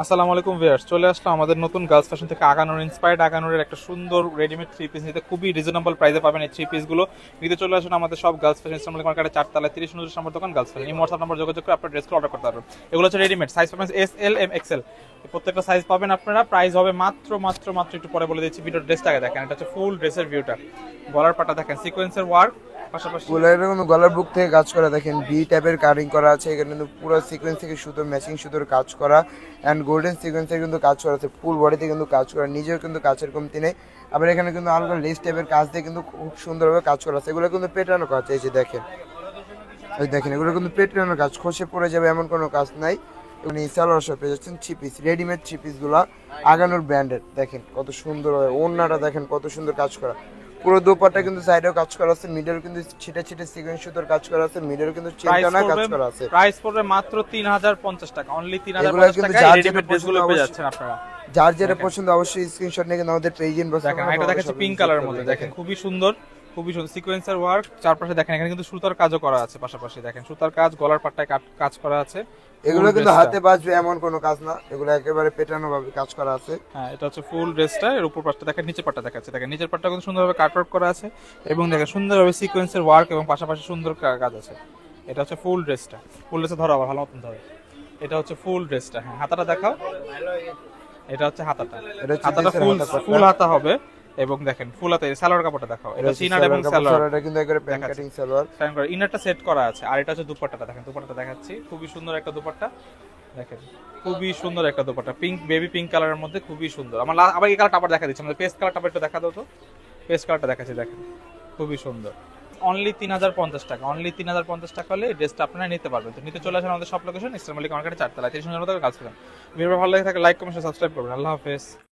আসসালামু আলাইকুম ভিউয়ার্স, চলে আসলো আমাদের নতুন গার্লস ফ্যাশন থেকে আগানোর ইন্সপায়ার্ড আগানোর একটা সুন্দর রেডিমেড থ্রি পিস নিতে খুবই রিজনেবল প্রাইসে পাবেন। এই থ্রি পিসগুলো নিতে চলে আসুন আমাদের সব গার্লস ফ্যাশন ইসলামিক মার্কেটের 4 তলায় 30 নম্বর দোকান গার্লস ফ্যাশন। এই হোয়াটসঅ্যাপ নাম্বার যোগাযোগ করে আপনার ড্রেসগুলো অর্ডার করতে পারবেন। এগুলো হচ্ছে রেডিমেড, সাইজ পাবেন এস, এল, এম, এক্সেল, প্রত্যেকটা সাইজ পাবেন আপনারা। প্রাইস হবে মাত্র মাত্র মাত্র একটু পরে বলে দিচ্ছি। ভিডিওর ড্রেসটাকে দেখেন, এটা হচ্ছে ফুল ড্রেসের ভিউটা। গলার পাটা দেখেন সিকোয়েন্সের ওয়ার্ক, পাশাপাশি গলার বুক থেকে কাজ করা দেখেন, ভি টাইপের কাটিং করা আছে এখানে, কিন্তু পুরো সিকোয়েন্স থেকে সুতো ম্যাচিং সুতোর কাজ করা অ্যান্ড গোল্ডেন সিকোয়েন্সের কিন্তু কাজ করা আছে, ফুল বডিতে কিন্তু কাজ করা, নিজেও কিন্তু কাজের কমতি নেই। আবার এখানে কিন্তু আলাদা লেস টাইপের কাজ দিয়ে কিন্তু খুব সুন্দরভাবে কাজ করা আছে। এগুলো কিন্তু পেটানো কাজ, এই যে দেখেন, এই দেখেন এগুলো কিন্তু পেটানো কাজ, খসে পড়ে যাবে এমন কোনো কাজ নাই। এমনি সালোয়ার শপ পেয়ে যাচ্ছেন থ্রি পিস, রেডিমেড থ্রি পিসগুলো আগানোর ব্র্যান্ডের। দেখেন কত সুন্দর হয়, ওড়নাটা দেখেন কত সুন্দর কাজ করা, পুরো দোপাট্টা কিন্তু সাইডেও কাজ করা আছে, মিডল কিন্তু ছিটে ছিটে সিকোয়েন্স সুতোর কাজ করা আছে, মিডল কিন্তু চেনটানা কাজ করা আছে। প্রাইস পড়বে মাত্র 3050 টাকা, অনলি এগুলো 3050 কিন্তু টাকায় যার রেডিমেড যেটা ড্রেসগুলো পছন্দ পেয়ে যাচ্ছেন আপনারা। যার যেটা পছন্দ অবশ্যই স্ক্রিনশট নিয়ে কিন্তু আমাদের পেজ ইনবক্স দেখেন এটা দেখাচ্ছি পিঙ্ক কালারের মধ্যে, দেখেন খুবই সুন্দর, খুবই সুন্দর সিকোয়েন্সের ওয়ার্ক চারপাশে। দেখেন এখানে কিন্তু সুতার কাজও করা আছে, পাশাপাশি দেখেন সুতার কাজ, গলার পাট্টায় কাজ করা আছে। এগুলো কিন্তু হাতে বাজবে এমন কোনো কাজ না, এগুলো একেবারে পেটানো ভাবে কাজ করা আছে। হ্যাঁ, এটা হচ্ছে ফুল ড্রেসটা। এর উপর পাটটা দেখেন, নিচের পাটটা দেখাচ্ছে, দেখেন নিচের পাটটা কিন্তু সুন্দরভাবে কাটওয়ার্ক করা আছে এবং দেখেন সুন্দরভাবে সিকোয়েন্সের ওয়ার্ক এবং পাশাপাশি সুন্দর কাজ আছে। এটা হচ্ছে ফুল ড্রেসটা। ফুল ড্রেসে ধরো আবার ভালো মতন ধরো। এটা হচ্ছে ফুল ড্রেসটা। হ্যাঁ, হাতাটা দেখাও। এটা হচ্ছে হাতাটা। এটা হচ্ছে হাতাটা ড্রেসের ফুল হাতা ফুল পাট্টা। হাতা হবে এবং দেখেন ফুল হাতে সালোয়ার কাপড়টা দেখাও। এটা হচ্ছে চিনার এবং সালোয়ার। এটা কিন্তু একেবারে প্যান্ট কাটিং সালোয়ার। ইনারটা সেট করা আছে। আর এটা হচ্ছে দুপাট্টাটা দেখেন, দুপাট্টাটা দেখাচ্ছি, খুবই সুন্দর একটা দুপাট্টা। দেখেন খুবই সুন্দর একটা দুপাট্টা, পিঙ্ক, বেবি পিঙ্ক কালারের মধ্যে খুবই সুন্দর। আবার এই কালারটা আবার দেখা দিচ্ছি, আমাদের পেস্ট কালারটা একটু দেখা দাও তো। পেস্ট কালারটা দেখাচ্ছি, দেখেন খুবই সুন্দর। অনলি 3050 টাকা, অনলি 3050 টাকা হলে এই ড্রেসটা আপনারা নিতে পারবেন। তো নিতে চলে আসেন আমাদের সব লোকেশন ইসলাম মালিক মার্কেটের 4 তলায় 30 নম্বর দোকান গাছ। ভিডিও ভালো লাগে থাকে লাইক, কমেন্ট, সাবস্ক্রাইব করবেন। আল্লাহ হাফেজ।